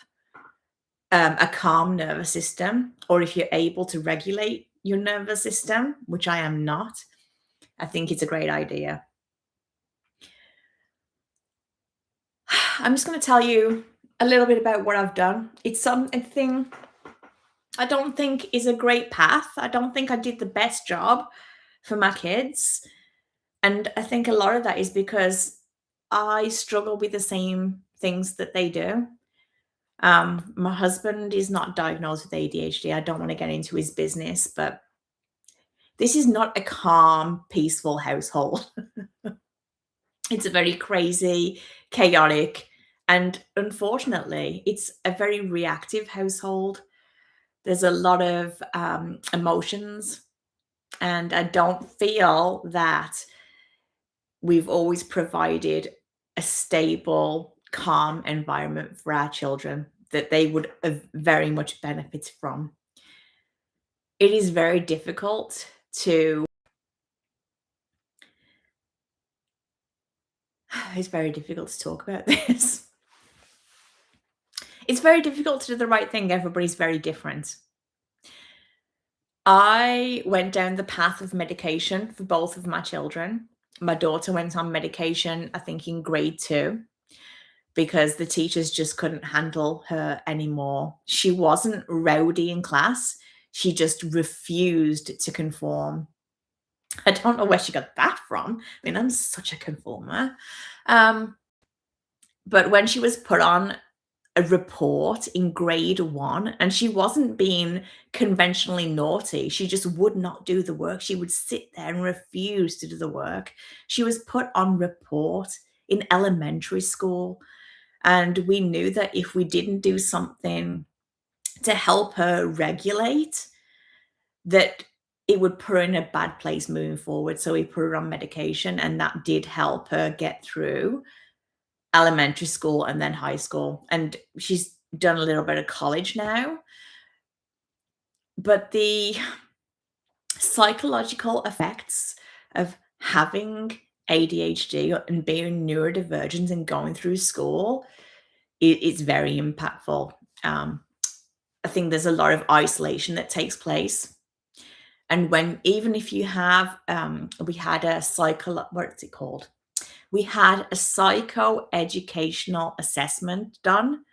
a calm nervous system, or if you're able to regulate your nervous system, which I am not, I think it's a great idea. I'm just going to tell you a little bit about what I've done. It's something I don't think is a great path. I don't think I did the best job for my kids. And I think a lot of that is because I struggle with the same things that they do. My husband is not diagnosed with ADHD. I don't want to get into his business, but this is not a calm, peaceful household. It's a very crazy, chaotic, and unfortunately, it's a very reactive household. There's a lot of emotions, and I don't feel that we've always provided a stable, calm environment for our children that they would very much benefit from. It is very difficult to it's very difficult to talk about this. It's very difficult to do the right thing. Everybody's very different. I went down the path of medication for both of my children. My daughter went on medication, I think in grade 2, because the teachers just couldn't handle her anymore. She wasn't rowdy in class. She just refused to conform. I don't know where she got that from. I mean, I'm such a conformer. But when she was put on a report in grade 1, and she wasn't being conventionally naughty, she just would not do the work. She would sit there and refuse to do the work. She was put on report in elementary school, and we knew that if we didn't do something to help her regulate, that it would put her in a bad place moving forward. So we put her on medication, and that did help her get through elementary school and then high school. And she's done a little bit of college now. But the psychological effects of having ADHD and being neurodivergent and going through school, it's very impactful. I think there's a lot of isolation that takes place. And when, even if you have, we had a what's it called? We had a psychoeducational assessment done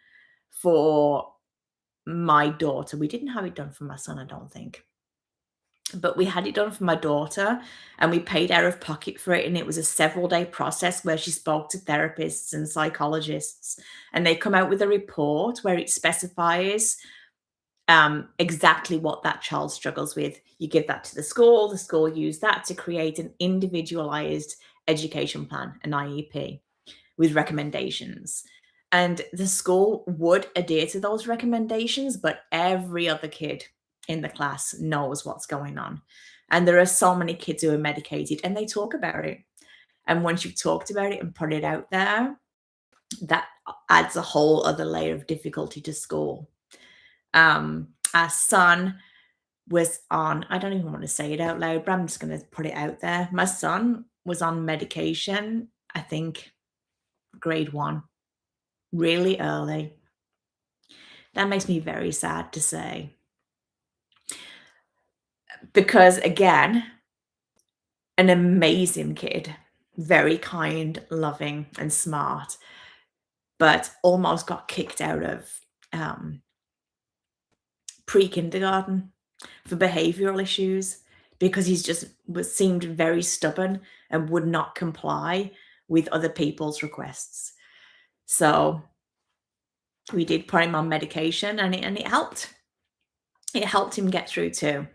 for my daughter. We didn't have it done for my son, I don't think. But we had it done for my daughter, and we paid out of pocket for it. And it was a several day process where she spoke to therapists and psychologists, and they come out with a report where it specifies exactly what that child struggles with. You give that to the school use that to create an individualized education plan, an IEP, with recommendations. And the school would adhere to those recommendations, but every other kid in the class knows what's going on. And there are so many kids who are medicated, and they talk about it. And once you've talked about it and put it out there, that adds a whole other layer of difficulty to school. Our son was on, I don't even want to say it out loud, but I'm just going to put it out there. My son was on medication, I think grade 1, really early. That makes me very sad to say. Because again, an amazing kid, very kind, loving, and smart, but almost got kicked out of um, pre-kindergarten for behavioral issues because he's just was seemed very stubborn and would not comply with other people's requests. So we did put him on medication and it helped. It helped him get through too.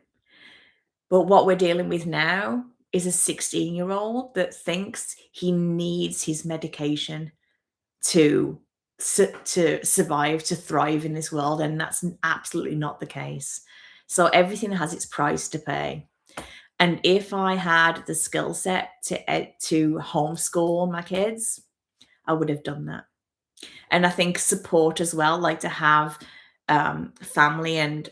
But what we're dealing with now is a 16-year-old that thinks he needs his medication to to survive, to thrive in this world, and that's absolutely not the case. So everything has its price to pay. And if I had the skill set to homeschool my kids, I would have done that. And I think support as well, like to have family and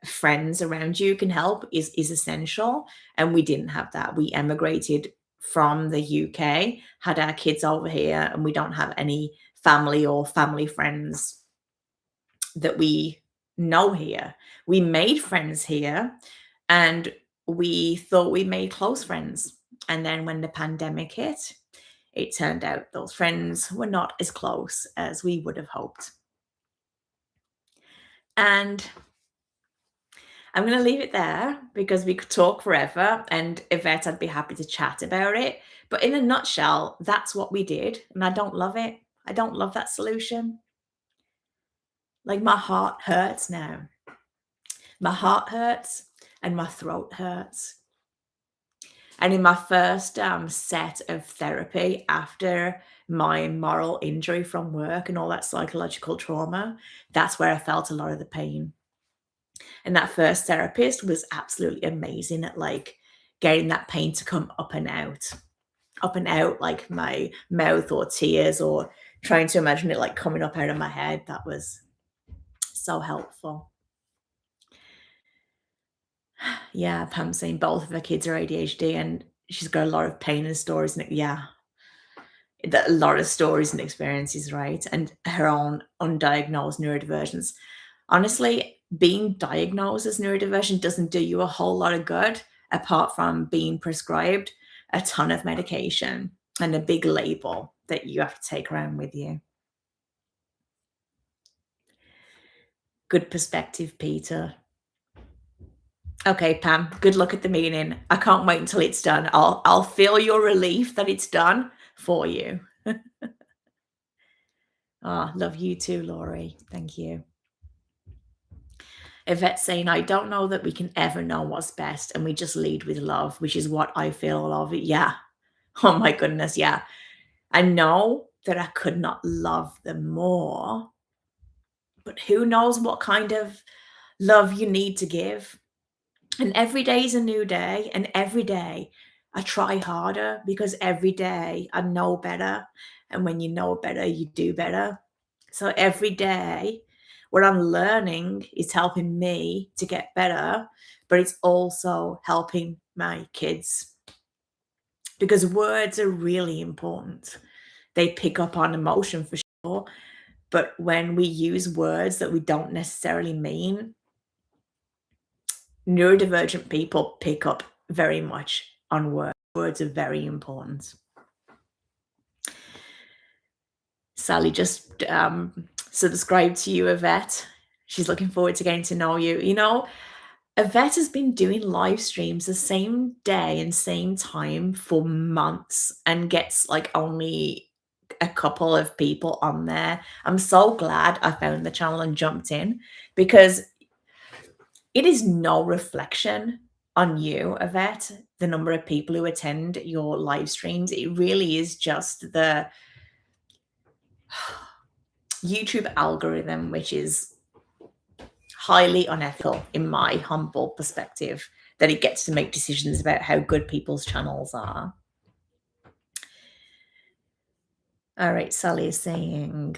friends around you can help is essential. And we didn't have that. We emigrated from the UK, had our kids over here, and we don't have any family or family friends that we know here. We made friends here, and we thought we made close friends. And then when the pandemic hit, it turned out those friends were not as close as we would have hoped. And I'm going to leave it there because we could talk forever. And Yvette, I'd be happy to chat about it. But in a nutshell, that's what we did. And I don't love it. I don't love that solution. Like my heart hurts now. My heart hurts and my throat hurts. And in my first set of therapy after my moral injury from work and all that psychological trauma, that's where I felt a lot of the pain. And that first therapist was absolutely amazing at like getting that pain to come up and out like my mouth or tears or trying to imagine it like coming up out of my head. That was so helpful. Yeah, Pam's saying both of her kids are ADHD and she's got a lot of pain and stories. And yeah, a lot of stories and experiences, right? And her own undiagnosed neurodivergence. Honestly, being diagnosed as neurodivergent doesn't do you a whole lot of good apart from being prescribed a ton of medication and a big label that you have to take around with you. Good perspective, Peter. Okay, Pam, good luck at the meeting. I can't wait until it's done. I'll feel your relief that it's done for you. Love you too, Laurie. Thank you. Yvette saying, I don't know that we can ever know what's best, and we just lead with love, which is what I feel all of it. Yeah. Oh my goodness. Yeah. I know that I could not love them more, but who knows what kind of love you need to give. And every day is a new day. And every day I try harder because every day I know better. And when you know better, you do better. So every day, what I'm learning is helping me to get better, but it's also helping my kids because words are really important. They pick up on emotion for sure. But when we use words that we don't necessarily mean, neurodivergent people pick up very much on words. Words are very important. Sally just subscribed to you, Yvette. She's looking forward to getting to know you. You know, Yvette has been doing live streams the same day and same time for months and gets like only a couple of people on there. I'm so glad I found the channel and jumped in because it is no reflection on you, Yvette, the number of people who attend your live streams. It really is just the YouTube algorithm, which is highly unethical in my humble perspective, that it gets to make decisions about how good people's channels are. All right, Sally is saying,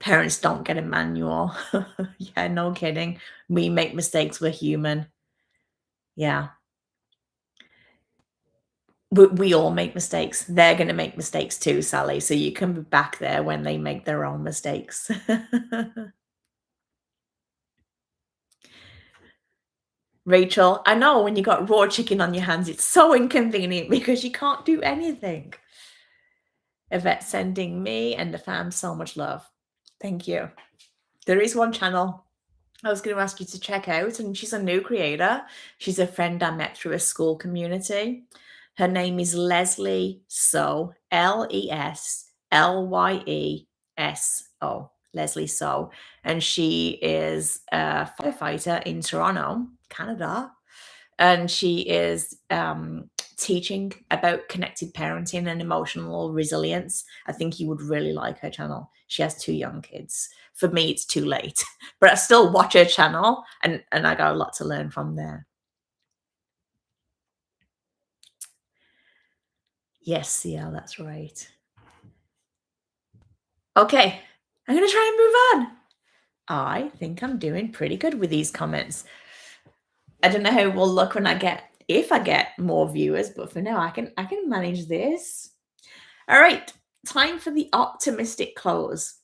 Parents don't get a manual. Yeah, no kidding. We make mistakes, we're human. Yeah. We all make mistakes. They're gonna make mistakes too, Sally, so you can be back there when they make their own mistakes. Rachel, I know when you got raw chicken on your hands, it's so inconvenient because you can't do anything. Yvette sending me and the fam so much love. Thank you. There is one channel I was going to ask you to check out, and she's a new creator. She's a friend I met through a school community. Her name is Leslie So, Leslyeso, Leslie So, and she is a firefighter in Toronto, Canada, and she is teaching about connected parenting and emotional resilience. I think you would really like her channel. She has 2 young kids. For me, it's too late, but I still watch her channel, and I got a lot to learn from there. Yes, yeah, that's right. Okay, I'm gonna try and move on. I think I'm doing pretty good with these comments. I don't know how it will look when if I get more viewers, but for now, I can manage this. All right, time for the optimistic close.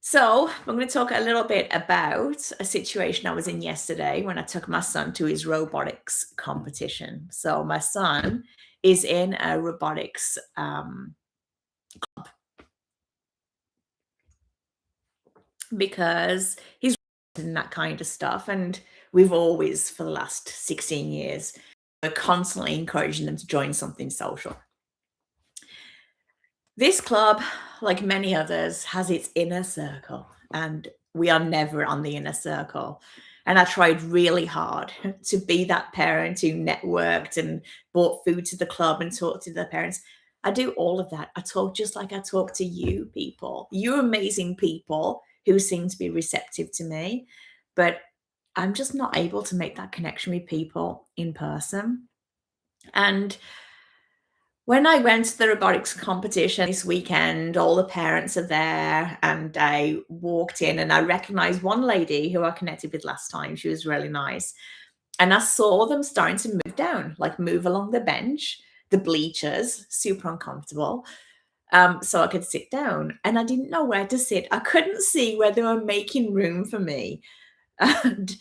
So, I'm going to talk a little bit about a situation I was in yesterday when I took my son to his robotics competition. So, my son is in a robotics because he's in that kind of stuff. And we've always, for the last 16 years, we're constantly encouraging them to join something social. This club, like many others, has its inner circle, and we are never on the inner circle. And I tried really hard to be that parent who networked and brought food to the club and talked to the parents. I do all of that. I talk just like I talk to you people. You amazing people who seem to be receptive to me, but I'm just not able to make that connection with people in person. And when I went to the robotics competition this weekend, all the parents are there, and I walked in and I recognized one lady who I connected with last time. She was really nice. And I saw them starting to move down, like move along the bench, the bleachers, super uncomfortable. So I could sit down, and I didn't know where to sit. I couldn't see where they were making room for me. And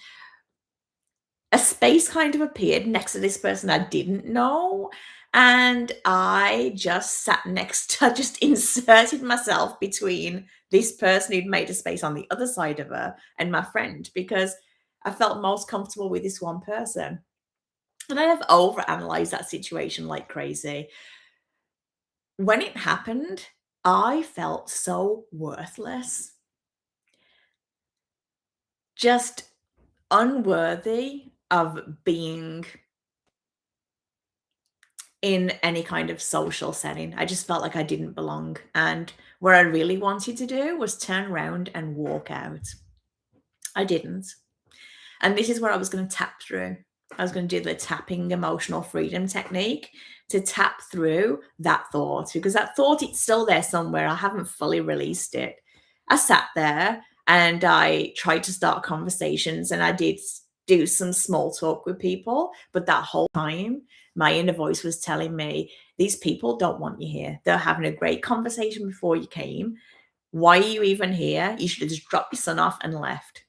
a space kind of appeared next to this person I didn't know. And I just sat next I just inserted myself between this person who'd made a space on the other side of her and my friend, because I felt most comfortable with this one person. And I have overanalyzed that situation like crazy. When it happened, I felt so worthless, just unworthy of being in any kind of social setting. I just felt like I didn't belong. And what I really wanted to do was turn around and walk out. I didn't. And this is where I was going to tap through. I was going to do the tapping emotional freedom technique to tap through that thought, because that thought, it's still there somewhere. I haven't fully released it. I sat there and I tried to start conversations, and I did do some small talk with people. But that whole time, my inner voice was telling me, these people don't want you here. They're having a great conversation before you came. Why are you even here? You should have just dropped your son off and left.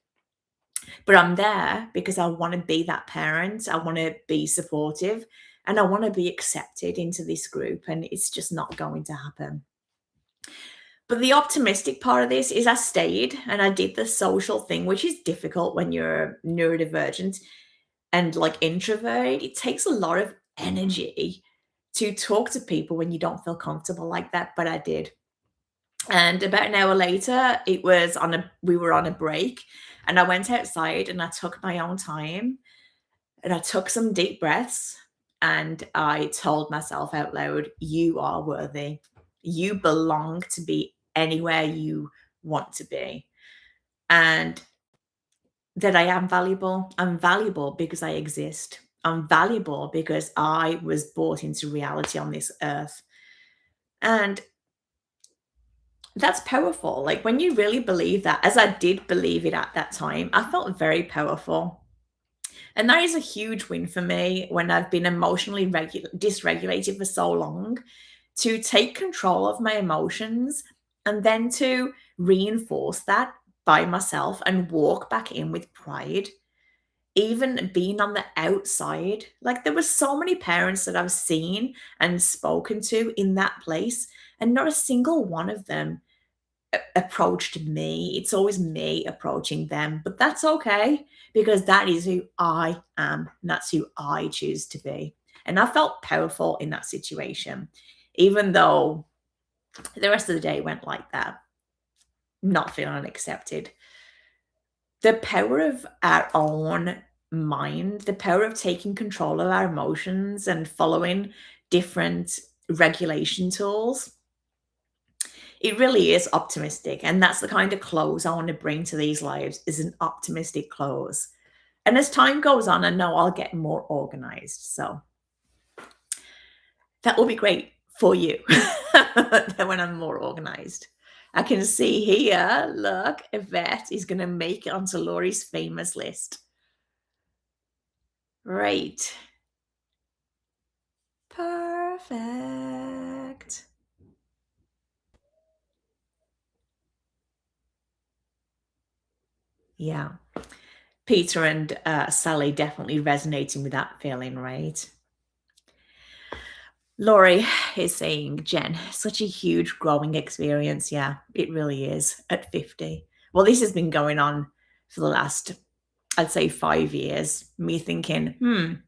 But I'm there because I want to be that parent. I want to be supportive, and I want to be accepted into this group. And it's just not going to happen. But the optimistic part of this is I stayed and I did the social thing, which is difficult when you're neurodivergent and like introvert. It takes a lot of energy to talk to people when you don't feel comfortable like that. But I did. And about an hour later, we were on a break, and I went outside and I took my own time and I took some deep breaths, and I told myself out loud, you are worthy. You belong to be anywhere you want to be. And that I am valuable. I'm valuable because I exist. I'm valuable because I was brought into reality on this earth. And That's powerful. Like when you really believe that, as I did believe it at that time, I felt very powerful. And that is a huge win for me when I've been emotionally dysregulated for so long, to take control of my emotions and then to reinforce that by myself and walk back in with pride. Even being on the outside, like there were so many parents that I've seen and spoken to in that place, and not a single one of them approached me. It's always me approaching them, but that's okay because that is who I am. And that's who I choose to be. And I felt powerful in that situation, even though the rest of the day went like that, not feeling accepted. The power of our own mind, the power of taking control of our emotions and following different regulation tools, it really is optimistic, and that's the kind of close I want to bring to these lives, is an optimistic close. And as time goes on, I know I'll get more organized, so that will be great for you when I'm more organized. I can see here, look, Yvette is going to make it onto Laurie's famous list. Right. Perfect. Yeah. Peter and Sally definitely resonating with that feeling, right? Laurie is saying, Jen, such a huge growing experience. Yeah, it really is at 50. Well, this has been going on for the last, I'd say, 5 years. Me thinking,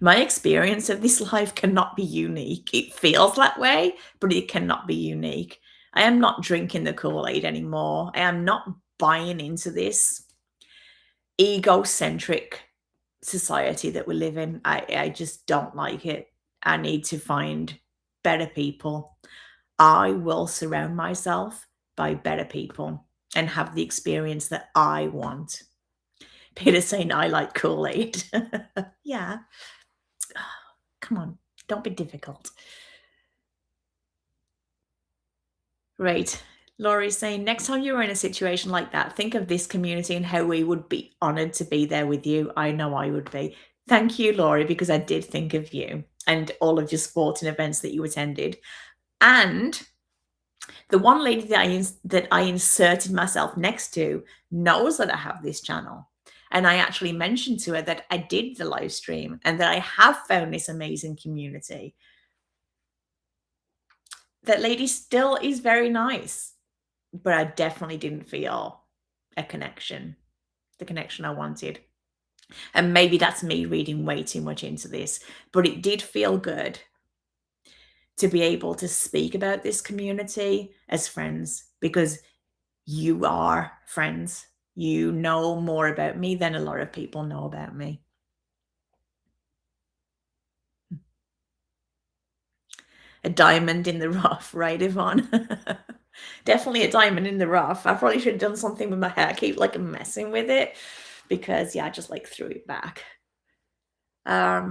my experience of this life cannot be unique. It feels that way, but it cannot be unique. I am not drinking the Kool-Aid anymore. I am not buying into this egocentric society that we live in. I just don't like it. I need to find better people. I will surround myself by better people and have the experience that I want. Peter saying I like Kool-Aid. Yeah. Come on, don't be difficult. Right. Laurie's saying, next time you're in a situation like that, think of this community and how we would be honored to be there with you. I know I would be. Thank you, Laurie, because I did think of you and all of your sporting events that you attended. And the one lady that I inserted myself next to knows that I have this channel. And I actually mentioned to her that I did the live stream and that I have found this amazing community. That lady still is very nice, but I definitely didn't feel a connection, the connection I wanted. And maybe that's me reading way too much into this, but it did feel good to be able to speak about this community as friends, because you are friends. You know more about me than a lot of people know about me. A diamond in the rough, right, Yvonne? Definitely a diamond in the rough. I probably should have done something with my hair. I keep like messing with it because yeah, I just like threw it back. I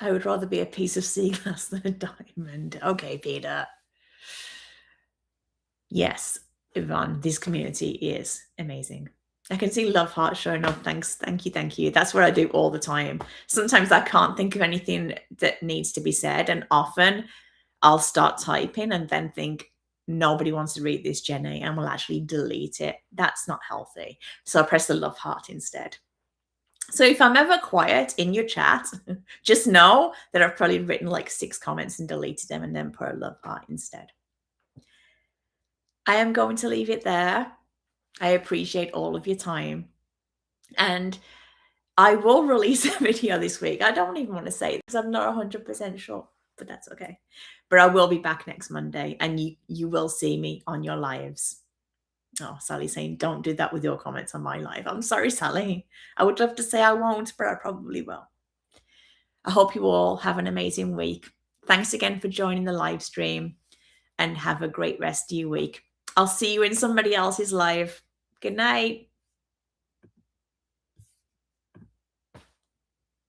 would rather be a piece of sea glass than a diamond. Okay, Peter. Yes, Yvonne, this community is amazing. I can see love heart showing up. Thanks. Thank you. Thank you. That's what I do all the time. Sometimes I can't think of anything that needs to be said. And often I'll start typing and then think, nobody wants to read this, Jenny, and will actually delete it. That's not healthy. So I press the love heart instead. So if I'm ever quiet in your chat, just know that I've probably written like 6 comments and deleted them and then put a love heart instead. I am going to leave it there. I appreciate all of your time. And I will release a video this week. I don't even want to say it because I'm not 100% sure, but that's okay. But I will be back next Monday and you will see me on your lives. Oh, Sally's saying, don't do that with your comments on my live. I'm sorry, Sally. I would love to say I won't, but I probably will. I hope you all have an amazing week. Thanks again for joining the live stream and have a great rest of your week. I'll see you in somebody else's live. Good night.